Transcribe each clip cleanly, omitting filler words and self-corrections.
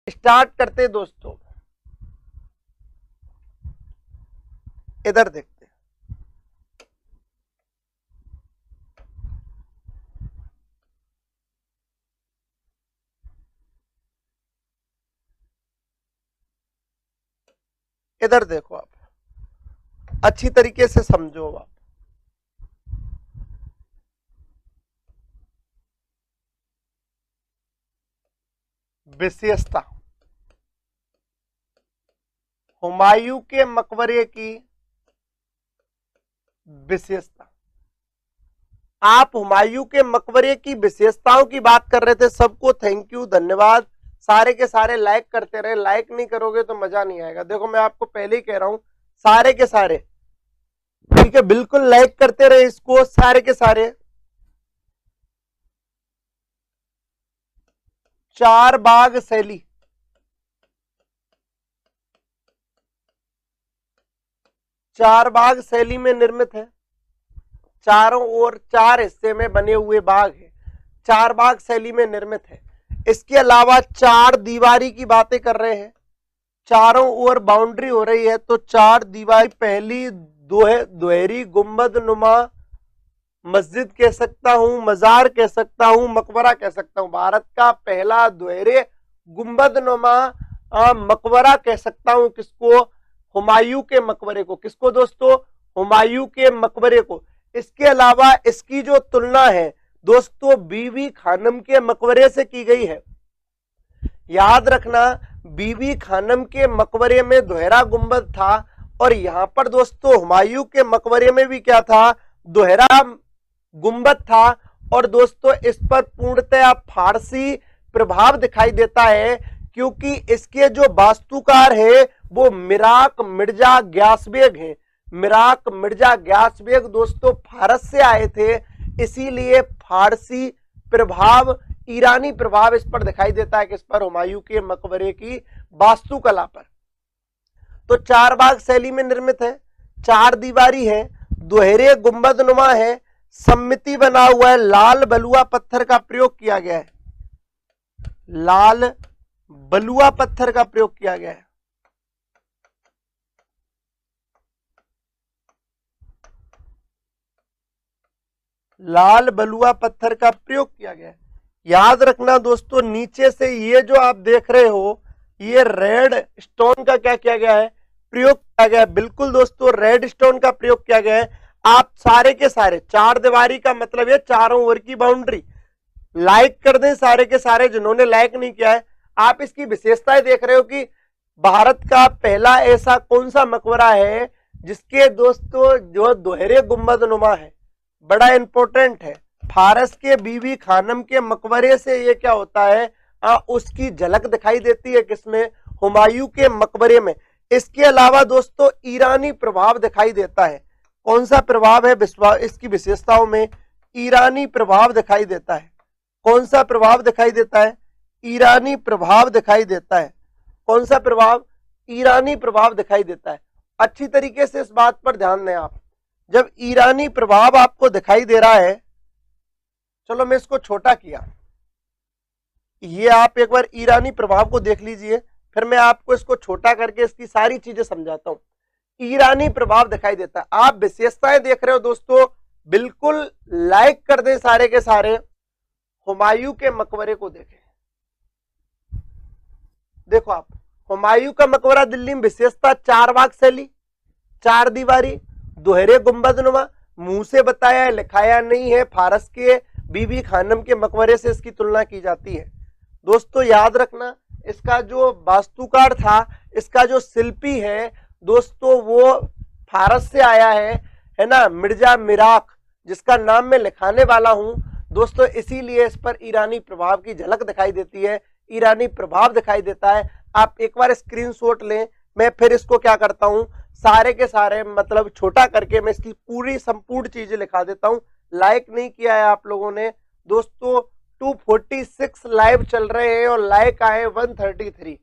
Start करते दोस्तों, इधर देखते हैं। इधर देखो आप, अच्छी तरीके से समझो आप। विशेषता, हुमायूं के मकबरे की विशेषता। आप हुमायूं के मकबरे की विशेषताओं की बात कर रहे थे। सबको थैंक यू, धन्यवाद। सारे के सारे लाइक करते रहे, लाइक नहीं करोगे तो मजा नहीं आएगा। देखो मैं आपको पहले ही कह रहा हूं, सारे के सारे, ठीक है, बिल्कुल लाइक करते रहे इसको, सारे के सारे। चार बाग शैली, चार बाग शैली में निर्मित है। चारों ओर चार हिस्से में बने हुए बाग है, चार बाग शैली में निर्मित है। इसके अलावा चार दीवारी की बातें कर रहे हैं, चारों ओर बाउंड्री हो रही है, तो चार दीवारी। पहली दोहरी गुंबद नुमा मस्जिद कह सकता हूं, मजार कह सकता हूं, मकबरा कह सकता हूं। भारत का पहला दोहरे गुंबद नुमा मकबरा कह सकता हूं। किसको? हुमायूं के मकबरे को। किसको दोस्तों? हुमायूं के मकबरे को। इसके अलावा इसकी जो तुलना है दोस्तों बीबी खानम के मकबरे से की गई है। याद रखना, बीबी खानम के मकबरे में दोहरा गुंबद था, और यहां पर दोस्तों हुमायूं के मकबरे में भी क्या था? दोहरा गुंबद था। और दोस्तों इस पर पूर्णतया फारसी प्रभाव दिखाई देता है, क्योंकि इसके जो वास्तुकार है वो मिराक मिर्जा ग्यासबेग हैं। मिराक मिर्जा ग्यासबेग दोस्तों फारस से आए थे, इसीलिए फारसी प्रभाव, ईरानी प्रभाव इस पर दिखाई देता है। किस पर? हुमायूं के मकबरे की वास्तुकला पर। तो चार बाग शैली में निर्मित है, चार दीवारी है, दोहरे गुंबद नुमा है, सम्मिति बना हुआ है, लाल बलुआ पत्थर का प्रयोग किया गया है। लाल बलुआ पत्थर का प्रयोग किया गया है। लाल बलुआ पत्थर का प्रयोग किया गया है। याद रखना दोस्तों, नीचे से ये जो आप देख रहे हो, ये रेड स्टोन का क्या किया गया है? प्रयोग किया गया है। बिल्कुल दोस्तों, रेड स्टोन का प्रयोग किया गया है। आप सारे के सारे, चार दीवारी का मतलब है चारों ओर की बाउंड्री। लाइक कर दें सारे के सारे, जिन्होंने लाइक नहीं किया है। आप इसकी विशेषताएं देख रहे हो कि भारत का पहला ऐसा कौन सा मकबरा है जिसके दोस्तों जो दोहरे गुंबद नुमा है। बड़ा इंपॉर्टेंट है। फारस के बीबी खानम के मकबरे से ये क्या होता है, उसकी झलक दिखाई देती है। किसमें? हुमायूं के मकबरे में। इसके अलावा दोस्तों ईरानी प्रभाव दिखाई देता है। कौन सा प्रभाव है इसकी विशेषताओं में? ईरानी प्रभाव दिखाई देता है। कौन सा प्रभाव दिखाई देता है? ईरानी प्रभाव दिखाई देता है। कौन सा प्रभाव? ईरानी प्रभाव दिखाई देता है। अच्छी तरीके से इस बात पर ध्यान दें आप। जब ईरानी प्रभाव आपको दिखाई दे रहा है, चलो मैं इसको छोटा किया, ये आप एक बार ईरानी प्रभाव को देख लीजिए, फिर मैं आपको इसको छोटा करके इसकी सारी चीजें समझाता हूं। ईरानी प्रभाव दिखाई देता है। आप विशेषताएं देख रहे हो दोस्तों, बिल्कुल लाइक कर दें सारे के सारे। हुमायूं के मकबरे को देखें, देखो आप, हुमायूं का मकबरा दिल्ली में। विशेषता चार बाग शैली, चार दीवारी, दोहरे गुंबद नुमा। मुंह से बताया है, लिखाया नहीं है। फारस के बीबी खानम के मकबरे से इसकी तुलना की जाती है। दोस्तों याद रखना, इसका जो वास्तुकार था, इसका जो शिल्पी है दोस्तों, वो फारस से आया है ना, मिर्जा मिराक, जिसका नाम मैं लिखाने वाला हूं दोस्तों। इसीलिए इस पर ईरानी प्रभाव की झलक दिखाई देती है, ईरानी प्रभाव दिखाई देता है। आप एक बार स्क्रीनशॉट लें, मैं फिर इसको क्या करता हूं, सारे के सारे मतलब छोटा करके मैं इसकी पूरी संपूर्ण चीजें लिखा देता हूं। लाइक नहीं किया है आप लोगों ने दोस्तों। 246 लाइव चल रहे हैं और लाइक आए 133।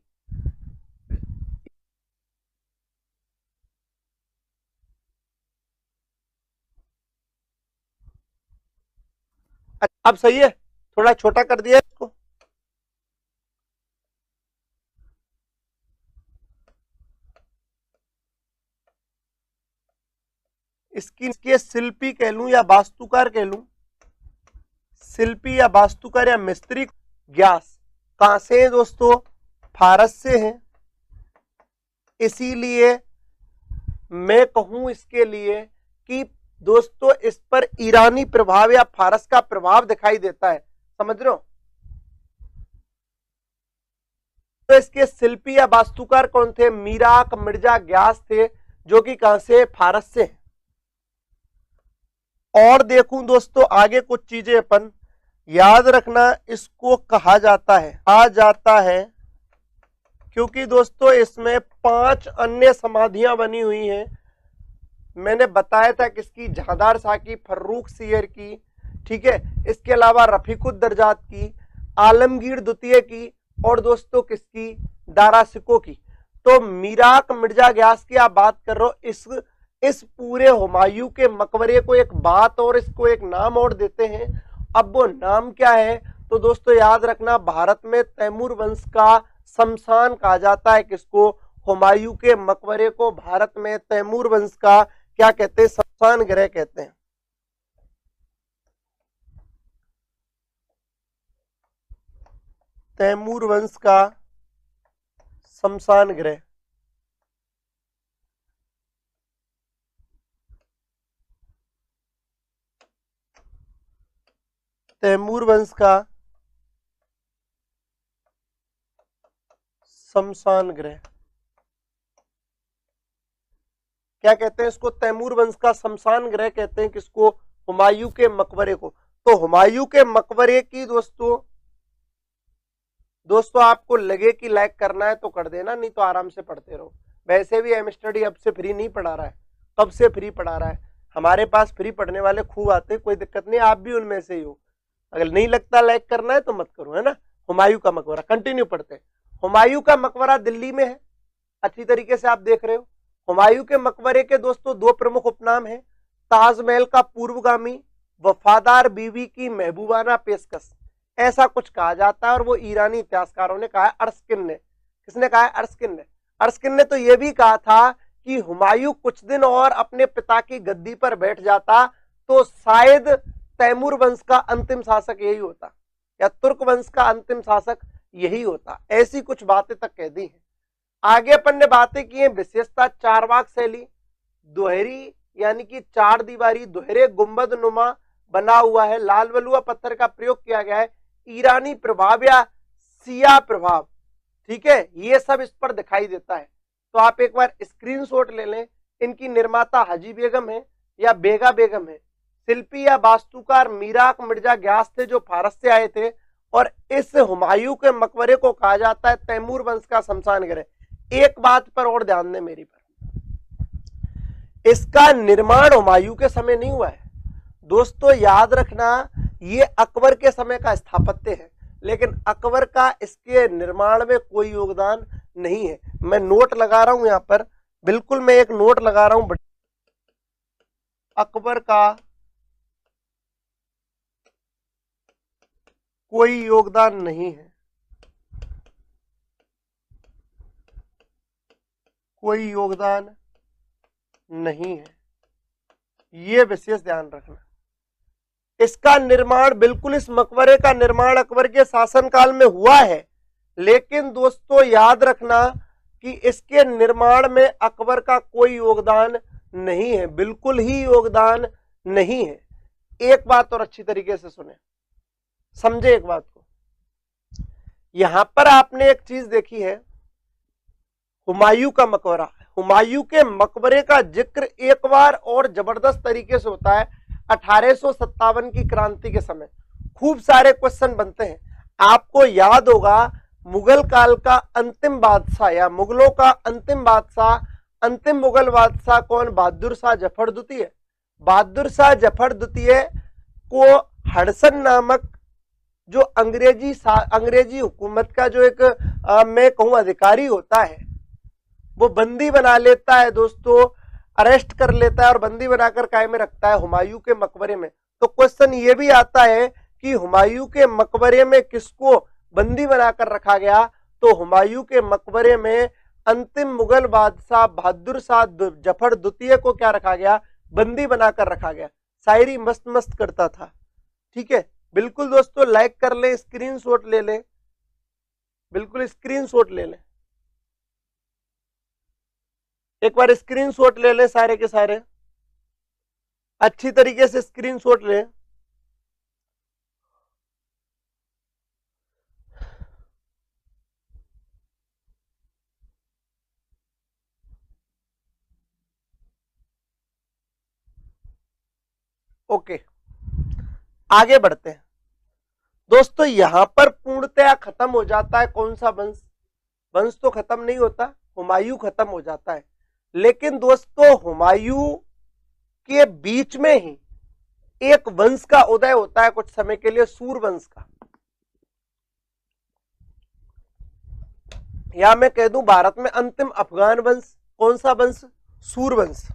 अब सही है, थोड़ा छोटा कर दिया इसको। इसके शिल्पी कह लूं या वास्तुकार कह लूं, शिल्पी या वास्तुकार या मिस्त्री ग्यास कहां से है दोस्तों? फारस से है। इसीलिए मैं कहूं इसके लिए कि दोस्तों इस पर ईरानी प्रभाव या फारस का प्रभाव दिखाई देता है, समझ रहे हो? तो इसके शिल्पी या वास्तुकार कौन थे? मीराक मिर्जा ग्यास थे, जो कि कहां से? फारस से। और देखूं दोस्तों आगे कुछ चीजें अपन याद रखना, इसको कहा जाता है क्योंकि दोस्तों इसमें 5 अन्य समाधियां बनी हुई हैं। मैंने बताया था किसकी? जहादार शाह की, फर्रुख सियर की, ठीक है, इसके अलावा रफीकुद्दरजात की, आलमगीर द्वितीय की, और दोस्तों किसकी? दारा सिको की। तो मीराक मिर्जा ग्यास की आप बात कर रहे हो, इस पूरे हुमायूं के मकबरे को एक बात और इसको एक नाम और देते हैं। अब वो नाम क्या है? तो दोस्तों याद रखना, भारत में तैमूर वंश का शमशान कहा जाता है। किसको? हुमायूं के मकबरे को भारत में तैमूर वंश का क्या कहते हैं? शमशान गृह कहते हैं। तैमूर वंश का शमशान गृह। तैमूर वंश का शमशान गृह क्या कहते हैं इसको? तैमूर वंश का शमशान गृह कहते हैं। किसको? हुमायूं के मकबरे को। तो हुमायूं के मकबरे की दोस्तों आपको लगे कि लाइक करना है तो कर देना, नहीं तो आराम से पढ़ते रहो। वैसे भी एम स्टडी अब से फ्री नहीं पढ़ा रहा है, कब से फ्री पढ़ा रहा है। हमारे पास फ्री पढ़ने वाले खूब आते हैं, कोई दिक्कत नहीं, आप भी उनमें से ही हो। अगर नहीं लगता लाइक करना है तो मत करो, है ना। हुमायूं का मकबरा कंटिन्यू पढ़ते हैं। हुमायूं का मकबरा दिल्ली में है, अच्छी तरीके से आप देख रहे हो। हुमायूं के मकबरे के दोस्तों 2 प्रमुख उपनाम हैं। ताजमहल का पूर्वगामी, वफादार बीवी की महबूबाना पेशकश, ऐसा कुछ कहा जाता है। और वो ईरानी इतिहासकारों ने कहा है, अर्शकिन ने। किसने कहा है? अर्शकिन ने। अर्शकिन ने तो यह भी कहा था कि हुमायूं कुछ दिन और अपने पिता की गद्दी पर बैठ जाता तो शायद तैमूर वंश का अंतिम शासक यही होता, या तुर्क वंश का अंतिम शासक यही होता। ऐसी कुछ बातें तक कह दी हैं। आगे अपन ने बातें की हैं विशेषता चारबाग शैली, दोहरी यानी कि 4 दीवारी दोहरे गुंबद नुमा बना हुआ है, लाल बलुआ पत्थर का प्रयोग किया गया है, ईरानी प्रभाव या सिया प्रभाव, ठीक है, ये सब इस पर दिखाई देता है। तो आप एक बार स्क्रीनशॉट ले लें। इनकी निर्माता हाजी बेगम है या बेगा बेगम है। शिल्पी या वास्तुकार मीराक मिर्जा ग्यास थे, जो फारस से आए थे। और इस हुमायूं के मकबरे को कहा जाता है तैमूर वंश का शमशान गृह। एक बात पर और ध्यान दें मेरी पर, इसका निर्माण हुमायूं के समय नहीं हुआ है दोस्तों, याद रखना। ये अकबर के समय का स्थापत्य है, लेकिन अकबर का इसके निर्माण में कोई योगदान नहीं है। मैं नोट लगा रहा हूं यहां पर, बिल्कुल मैं एक नोट लगा रहा हूं। अकबर का कोई योगदान नहीं है, कोई योगदान नहीं है, ये विशेष ध्यान रखना। इसका निर्माण, बिल्कुल इस मकबरे का निर्माण अकबर के शासनकाल में हुआ है, लेकिन दोस्तों याद रखना कि इसके निर्माण में अकबर का कोई योगदान नहीं है, बिल्कुल ही योगदान नहीं है। एक बात और अच्छी तरीके से सुने, समझे एक बात को। यहां पर आपने एक चीज देखी है, हुमायूं का मकबरा। हुमायूं के मकबरे का जिक्र एक बार और जबरदस्त तरीके से होता है 1857 की क्रांति के समय। खूब सारे क्वेश्चन बनते हैं। आपको याद होगा मुगल काल का अंतिम बादशाह या मुगलों का अंतिम बादशाह, अंतिम मुगल बादशाह कौन? बहादुर शाह जफर द्वितीय। बहादुर शाह जफर द्वितीय को हडसन नामक जो अंग्रेजी हुकूमत का जो एक मैं कहूं अधिकारी होता है, वो बंदी बना लेता है दोस्तों, अरेस्ट कर लेता है और बंदी बनाकर कायम में रखता है हुमायूं के मकबरे में। तो क्वेश्चन ये भी आता है कि हुमायूं के मकबरे में किसको बंदी बनाकर रखा गया? तो हुमायूं के मकबरे में अंतिम मुगल बादशाह बहादुर शाह जफर द्वितीय को क्या रखा गया? बंदी बनाकर रखा गया, शायरी मस्त मस्त करता था। ठीक है, बिल्कुल दोस्तों लाइक कर लें, स्क्रीनशॉट ले लें, बिल्कुल स्क्रीनशॉट ले लें, एक बार स्क्रीनशॉट ले लें सारे के सारे, अच्छी तरीके से स्क्रीनशॉट लें। ओके, आगे बढ़ते हैं दोस्तों। यहां पर पूर्णतया खत्म हो जाता है कौन सा वंश? वंश तो खत्म नहीं होता, हुमायूं खत्म हो जाता है। लेकिन दोस्तों हुमायूं के बीच में ही एक वंश का उदय होता है कुछ समय के लिए, सूरवंश का, या मैं कह दूं भारत में अंतिम अफगान वंश। कौन सा वंश? सूरवंश।